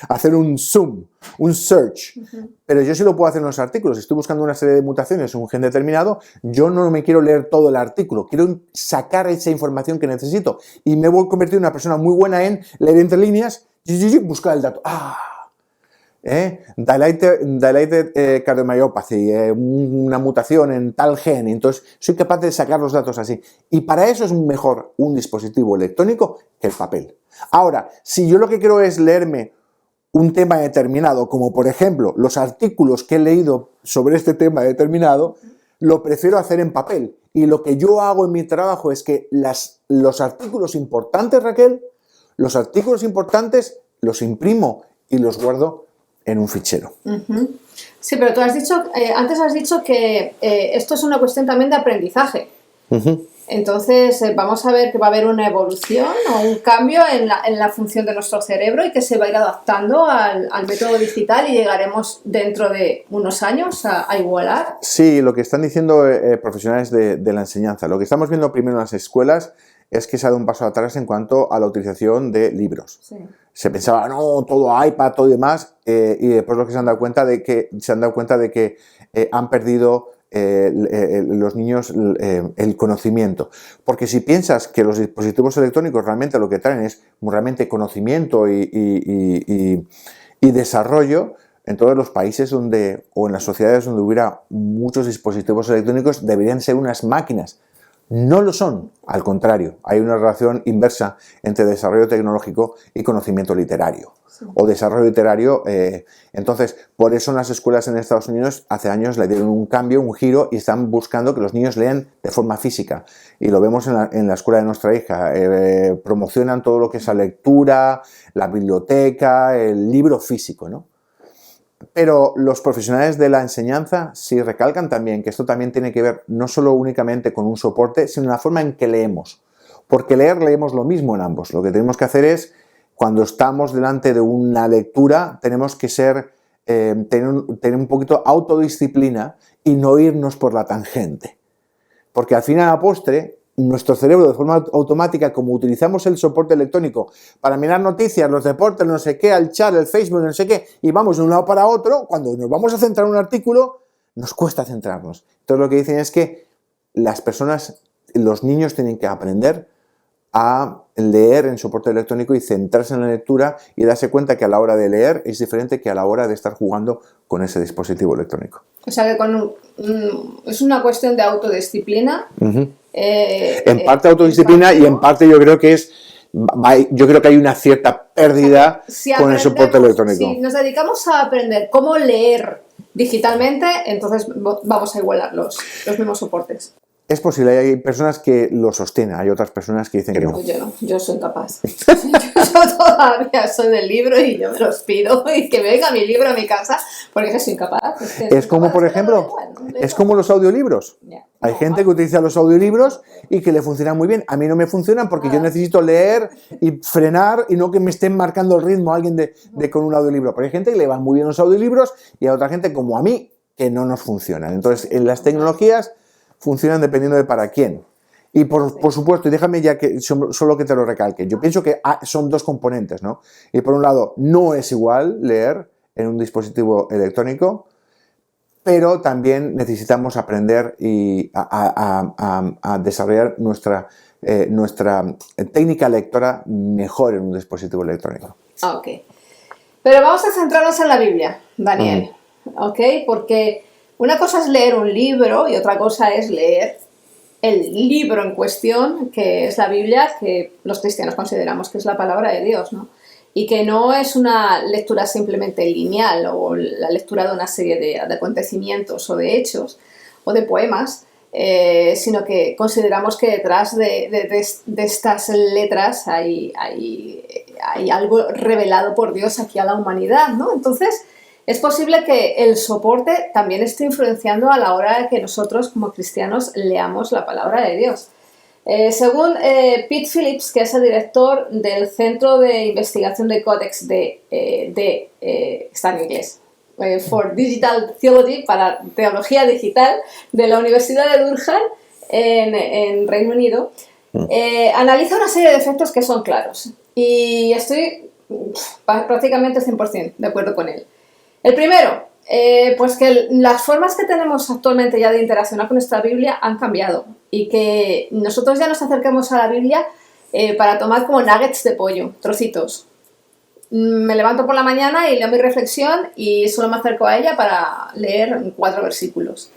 hacer un zoom, un search. Pero yo sí lo puedo hacer en los artículos. Si estoy buscando una serie de mutaciones en un gen determinado, yo no me quiero leer todo el artículo, quiero sacar esa información que necesito. Y me voy a convertir en una persona muy buena en leer entre líneas, buscar el dato. Dilated cardiomyopathy, una mutación en tal gen. Entonces soy capaz de sacar los datos así. Y para eso es mejor un dispositivo electrónico que el papel. Ahora, si yo lo que quiero es leerme un tema determinado, como por ejemplo los artículos que he leído sobre este tema determinado, lo prefiero hacer en papel. Y lo que yo hago en mi trabajo es que los artículos importantes, Raquel, los artículos importantes los imprimo y los guardo en un fichero. Sí, pero tú has dicho, antes has dicho que esto es una cuestión también de aprendizaje. Entonces, vamos a ver que va a haber una evolución o un cambio en la función de nuestro cerebro y que se va a ir adaptando al método digital y llegaremos dentro de unos años a igualar. Sí, lo que están diciendo profesionales de la enseñanza. Lo que estamos viendo primero en las escuelas es que se ha dado un paso atrás en cuanto a la utilización de libros. Sí. Se pensaba, no, todo iPad, todo y demás, y después lo que se han dado cuenta de que han perdido los niños el conocimiento. Porque si piensas que los dispositivos electrónicos realmente lo que traen es realmente conocimiento y desarrollo, en todos los países o en las sociedades donde hubiera muchos dispositivos electrónicos deberían ser unas máquinas. No lo son, al contrario, hay una relación inversa entre desarrollo tecnológico y conocimiento literario. Sí. O desarrollo literario, entonces, por eso en las escuelas en Estados Unidos hace años le dieron un cambio, un giro y están buscando que los niños lean de forma física. Y lo vemos en la escuela de nuestra hija, promocionan todo lo que es la lectura, la biblioteca, el libro físico, ¿no? Pero los profesionales de la enseñanza sí recalcan también que esto también tiene que ver no solo únicamente con un soporte, sino la forma en que leemos. Porque leemos lo mismo en ambos. Lo que tenemos que hacer es, cuando estamos delante de una lectura, tenemos que tener un poquito autodisciplina y no irnos por la tangente. Porque al final, a la postre, nuestro cerebro de forma automática, como utilizamos el soporte electrónico para mirar noticias, los deportes, no sé qué, el chat, el Facebook, no sé qué, y vamos de un lado para otro, cuando nos vamos a centrar en un artículo, nos cuesta centrarnos. Entonces lo que dicen es que los niños tienen que aprender a leer en soporte electrónico y centrarse en la lectura y darse cuenta que a la hora de leer es diferente que a la hora de estar jugando con ese dispositivo electrónico. O sea que es una cuestión de autodisciplina. En parte autodisciplina y en parte yo creo que hay una cierta pérdida con el soporte electrónico. Si nos dedicamos a aprender cómo leer digitalmente, entonces vamos a igualar los mismos soportes. Es posible, hay personas que lo sostienen, hay otras personas que dicen que no. Pues yo no, yo soy incapaz. Yo todavía soy del libro y yo me los pido y que venga mi libro a mi casa porque soy incapaz. Es como, por ejemplo, es como los audiolibros. Hay gente que utiliza los audiolibros y que le funcionan muy bien. A mí no me funcionan porque yo necesito leer y frenar y no que me estén marcando el ritmo alguien con un audiolibro. Pero hay gente que le van muy bien los audiolibros y hay otra gente como a mí que no nos funcionan. Entonces, en las tecnologías funcionan dependiendo de para quién. Y por supuesto, y déjame ya que solo que te lo recalque, yo pienso que son dos componentes, ¿no? Y por un lado, no es igual leer en un dispositivo electrónico, pero también necesitamos aprender a desarrollar nuestra técnica lectora mejor en un dispositivo electrónico. Ok. Pero vamos a centrarnos en la Biblia, Daniel. ¿Ok? Porque una cosa es leer un libro y otra cosa es leer el libro en cuestión, que es la Biblia, que los cristianos consideramos que es la palabra de Dios, ¿no? Y que no es una lectura simplemente lineal o la lectura de una serie de acontecimientos o de hechos o de poemas, sino que consideramos que detrás de estas letras hay algo revelado por Dios aquí a la humanidad, ¿no? Entonces, es posible que el soporte también esté influenciando a la hora de que nosotros como cristianos leamos la palabra de Dios. Según Pete Phillips, que es el director del Centro de Investigación de Codex está en inglés, for Digital Theology, para Teología Digital, de la Universidad de Durham en Reino Unido, analiza una serie de efectos que son claros. Y estoy prácticamente 100% de acuerdo con él. El primero, pues que las formas que tenemos actualmente ya de interaccionar con nuestra Biblia han cambiado y que nosotros ya nos acerquemos a la Biblia para tomar como nuggets de pollo, trocitos. Me levanto por la mañana y leo mi reflexión y solo me acerco a ella para leer 4 versículos.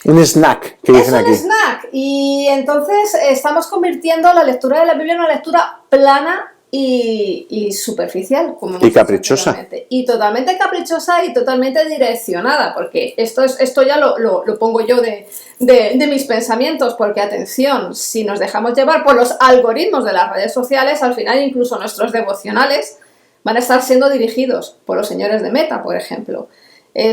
Un snack, que dicen aquí. Es un snack y entonces estamos convirtiendo la lectura de la Biblia en una lectura plana y superficial, como y caprichosa. Y totalmente caprichosa y totalmente direccionada, porque esto ya lo pongo yo de mis pensamientos, porque atención, si nos dejamos llevar por los algoritmos de las redes sociales, al final incluso nuestros devocionales van a estar siendo dirigidos por los señores de Meta, por ejemplo.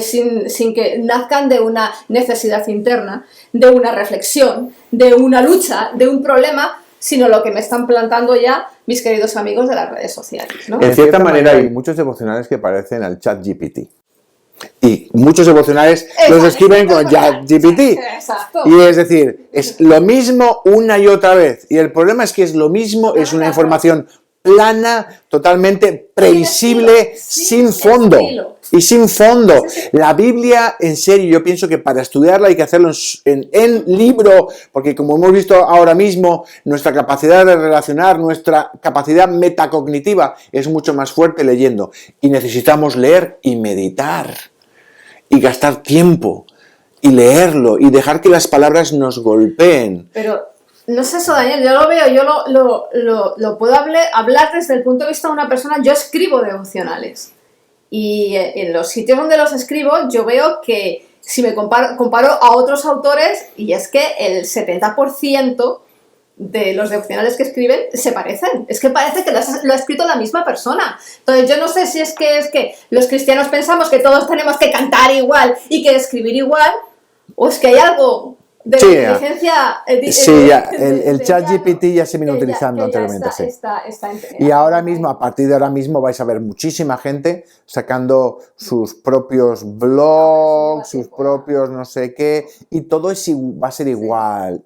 Sin que nazcan de una necesidad interna, de una reflexión, de una lucha, de un problema, sino lo que me están plantando ya mis queridos amigos de las redes sociales, ¿no? En cierta manera hay muchos devocionales que parecen al ChatGPT. Y muchos devocionales los escriben con ChatGPT. Exacto. Y es decir, es lo mismo una y otra vez. Y el problema es que es lo mismo, es una información plana, totalmente previsible, sin fondo. Y sin fondo. La Biblia, en serio, yo pienso que para estudiarla hay que hacerlo en libro, porque como hemos visto ahora mismo, nuestra capacidad de relacionar, nuestra capacidad metacognitiva es mucho más fuerte leyendo. Y necesitamos leer y meditar. Y gastar tiempo. Y leerlo. Y dejar que las palabras nos golpeen. Pero no es eso, Daniel, yo lo veo, yo lo puedo hablar desde el punto de vista de una persona. Yo escribo devocionales y en los sitios donde los escribo yo veo que si me comparo a otros autores, y es que el 70% de los devocionales que escriben se parecen, es que parece que lo ha escrito la misma persona. Entonces yo no sé si es que los cristianos pensamos que todos tenemos que cantar igual y que escribir igual, o es que hay algo de inteligencia. El ChatGPT ya se viene utilizando anteriormente. Y ahora mismo, a partir de ahora mismo, vais a ver muchísima gente sacando sus propios blogs, sus propios no sé qué, y todo va a ser igual.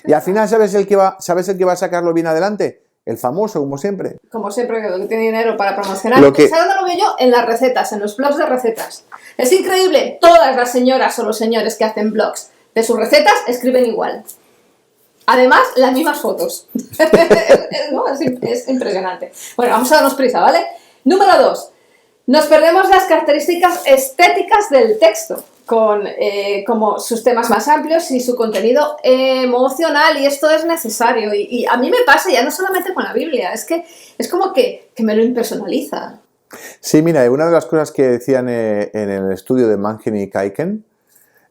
Y al final, ¿sabes el que va a sacarlo bien adelante? El famoso, como siempre. Como siempre, que tiene dinero para promocionar. ¿Sabes dónde lo veo yo? En las recetas, en los blogs de recetas. Es increíble, todas las señoras o los señores que hacen blogs de sus recetas escriben igual. Además, las mismas fotos. ¿No? Es impresionante. Bueno, vamos a darnos prisa, ¿vale? Número 2. Nos perdemos las características estéticas del texto, como sus temas más amplios y su contenido emocional, y esto es necesario. Y a mí me pasa ya no solamente con la Biblia, es como que me lo impersonaliza. Sí, mira, una de las cosas que decían en el estudio de Mankin y Kaiken,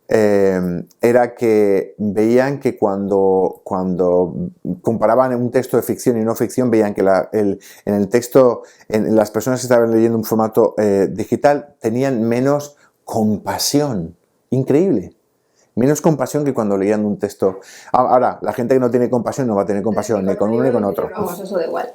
era que veían que cuando comparaban un texto de ficción y no ficción, veían que en el texto, las personas que estaban leyendo un formato digital tenían menos compasión. Increíble. Menos compasión que cuando leían un texto. Ahora, la gente que no tiene compasión no va a tener compasión ni con uno ni con otro. Vamos, eso da igual.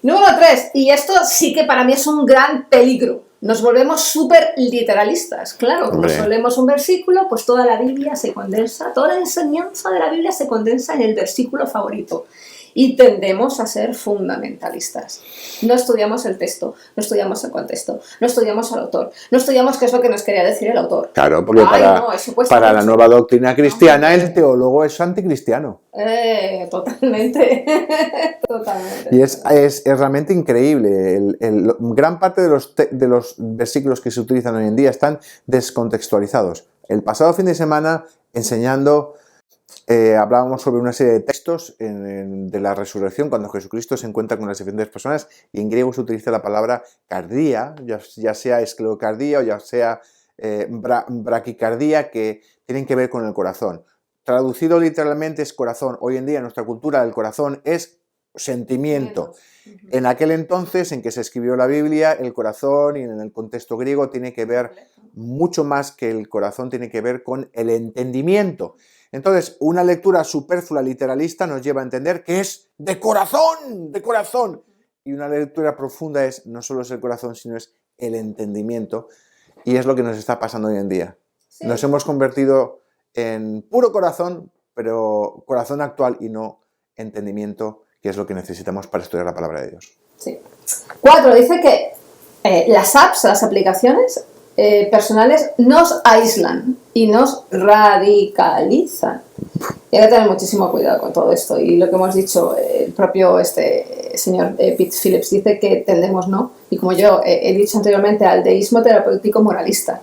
Número 3, y esto sí que para mí es un gran peligro. Nos volvemos súper literalistas. Claro, como solemos un versículo, pues toda la Biblia se condensa, toda la enseñanza de la Biblia se condensa en el versículo favorito. Y tendemos a ser fundamentalistas. No estudiamos el texto, no estudiamos el contexto, no estudiamos al autor, no estudiamos qué es lo que nos quería decir el autor. Claro, porque para la nueva doctrina cristiana el teólogo es anticristiano. Totalmente. Totalmente. Y es realmente increíble. Gran parte de los versículos que se utilizan hoy en día están descontextualizados. El pasado fin de semana, enseñando, hablábamos sobre una serie de textos de la resurrección, cuando Jesucristo se encuentra con las diferentes personas, y en griego se utiliza la palabra cardía, ya sea escleocardía o ya sea braquicardía, que tienen que ver con el corazón. Traducido literalmente es corazón. Hoy en día en nuestra cultura el corazón es sentimiento. En aquel entonces en que se escribió la Biblia, el corazón, y en el contexto griego, tiene que ver mucho más que el corazón, tiene que ver con el entendimiento. Entonces, una lectura superflua literalista nos lleva a entender que es de corazón, de corazón. Y una lectura profunda no solo es el corazón, sino es el entendimiento. Y es lo que nos está pasando hoy en día. Sí. Nos hemos convertido en puro corazón, pero corazón actual y no entendimiento, que es lo que necesitamos para estudiar la palabra de Dios. Sí. 4. Dice que las apps, las aplicaciones personales nos aíslan y nos radicalizan. Y hay que tener muchísimo cuidado con todo esto. Y lo que hemos dicho, el propio señor Pete Phillips dice que tendemos, ¿no? Y como yo he dicho anteriormente, al deísmo terapéutico moralista.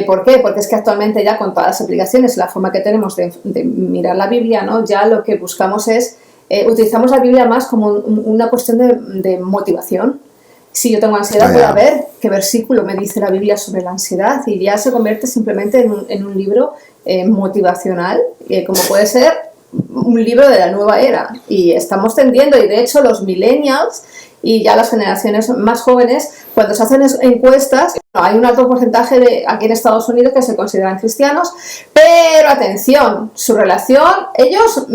¿Por qué? Porque es que actualmente ya con todas las aplicaciones, la forma que tenemos de mirar la Biblia, ¿no? Ya lo que buscamos es utilizamos la Biblia más como una cuestión de motivación. Si yo tengo ansiedad, voy a ver qué versículo me dice la Biblia sobre la ansiedad y ya se convierte simplemente en un libro motivacional, como puede ser un libro de la nueva era. Y estamos tendiendo, y de hecho los millennials y ya las generaciones más jóvenes, cuando se hacen encuestas, hay un alto porcentaje aquí en Estados Unidos que se consideran cristianos, pero atención, su relación, ellos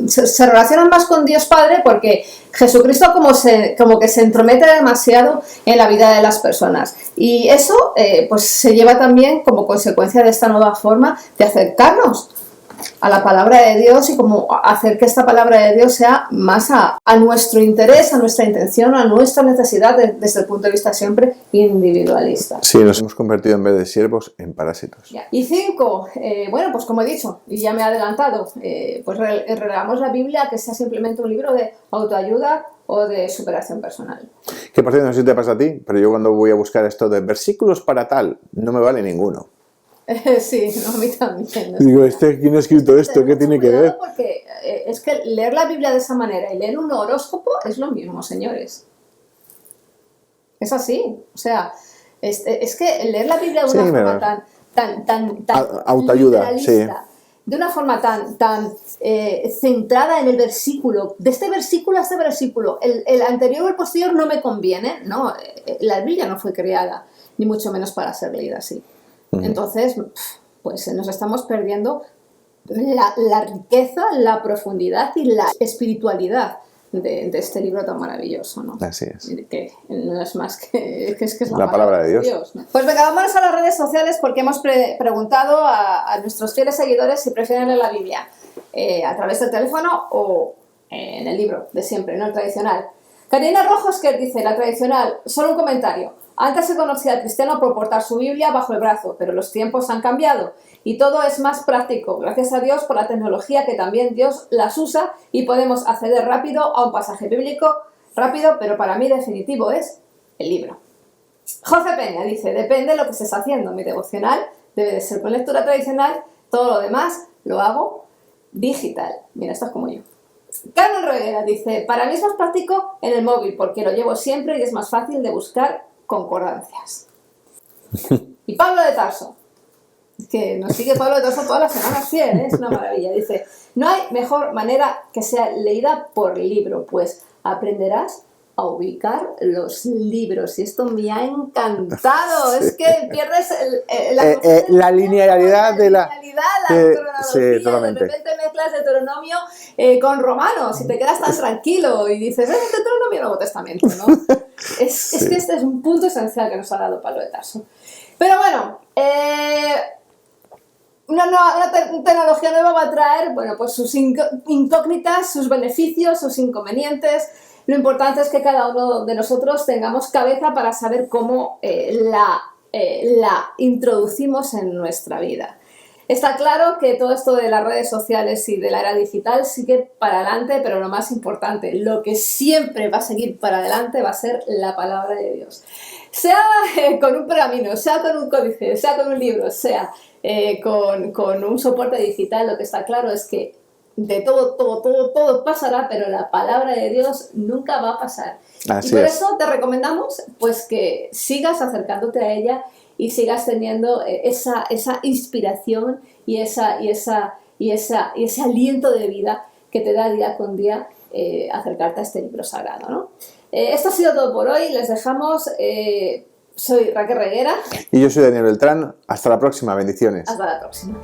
se relacionan más con Dios Padre porque Jesucristo como que se entromete demasiado en la vida de las personas. Y eso pues se lleva también como consecuencia de esta nueva forma de acercarnos a la palabra de Dios y como hacer que esta palabra de Dios sea más a nuestro interés, a nuestra intención, a nuestra necesidad desde el punto de vista siempre individualista. Sí, nos hemos convertido en vez de siervos en parásitos. Y 5, bueno, pues como he dicho, y ya me he adelantado, pues relegamos la Biblia a que sea simplemente un libro de autoayuda o de superación personal. Que por cierto, no sé si te pasa a ti, pero yo cuando voy a buscar esto de versículos para tal, no me vale ninguno. Sí, no, a mí también. ¿No? Digo, ¿quién ha escrito esto? ¿Qué tiene que ver? Porque es que leer la Biblia de esa manera y leer un horóscopo es lo mismo, señores. Es así. O sea, es que leer la Biblia de una forma tan autoayuda, sí. De una forma tan centrada en el versículo, de este versículo a este versículo, el anterior o el posterior no me conviene. No, la Biblia no fue creada, ni mucho menos para ser leída así. Entonces, pues nos estamos perdiendo la riqueza, la profundidad y la espiritualidad de este libro tan maravilloso, ¿no? Así es. Que no es más que es la palabra de Dios. ¿no? Pues venga, vámonos a las redes sociales porque hemos preguntado a nuestros fieles seguidores si prefieren leer la Biblia a través del teléfono o en el libro de siempre, no el tradicional. Karina Rojos, que dice, la tradicional, solo un comentario. Antes se conocía al cristiano por portar su Biblia bajo el brazo, pero los tiempos han cambiado y todo es más práctico. Gracias a Dios por la tecnología que también Dios las usa y podemos acceder rápido a un pasaje bíblico, rápido, pero para mí definitivo es el libro. José Peña dice, depende de lo que estés haciendo. Mi devocional debe de ser con lectura tradicional, todo lo demás lo hago digital. Mira, esto es como yo. Carmen Reguera dice, para mí es más práctico en el móvil porque lo llevo siempre y es más fácil de buscar concordancias. Y Pablo de Tarso, que nos sigue Pablo de Tarso todas las semanas, fiel, es una maravilla, dice, no hay mejor manera que sea leída por libro, pues aprenderás a ubicar los libros, y esto me ha encantado. Sí. Es que pierdes la linealidad de la cronología, sí, totalmente. De repente mezclas Deuteronomio con Romanos y te quedas tan tranquilo y dices, Deuteronomio Nuevo Testamento, ¿no? Sí. Es que este es un punto esencial que nos ha dado Pablo de Tarso. Pero bueno, una tecnología nueva va a traer, bueno, pues sus incógnitas, sus beneficios, sus inconvenientes. Lo importante es que cada uno de nosotros tengamos cabeza para saber cómo la introducimos en nuestra vida. Está claro que todo esto de las redes sociales y de la era digital sigue para adelante, pero lo más importante, lo que siempre va a seguir para adelante va a ser la palabra de Dios. Sea con un pergamino, sea con un códice, sea con un libro, sea con un soporte digital, lo que está claro es que de todo pasará, pero la palabra de Dios nunca va a pasar. Así y por es. eso te recomendamos pues que sigas acercándote a ella y sigas teniendo esa inspiración y ese aliento de vida que te da día con día acercarte a este libro sagrado, ¿no? Esto ha sido todo por hoy. Les dejamos. Soy Raquel Reguera. Y yo soy Daniel Beltrán. Hasta la próxima. Bendiciones. Hasta la próxima.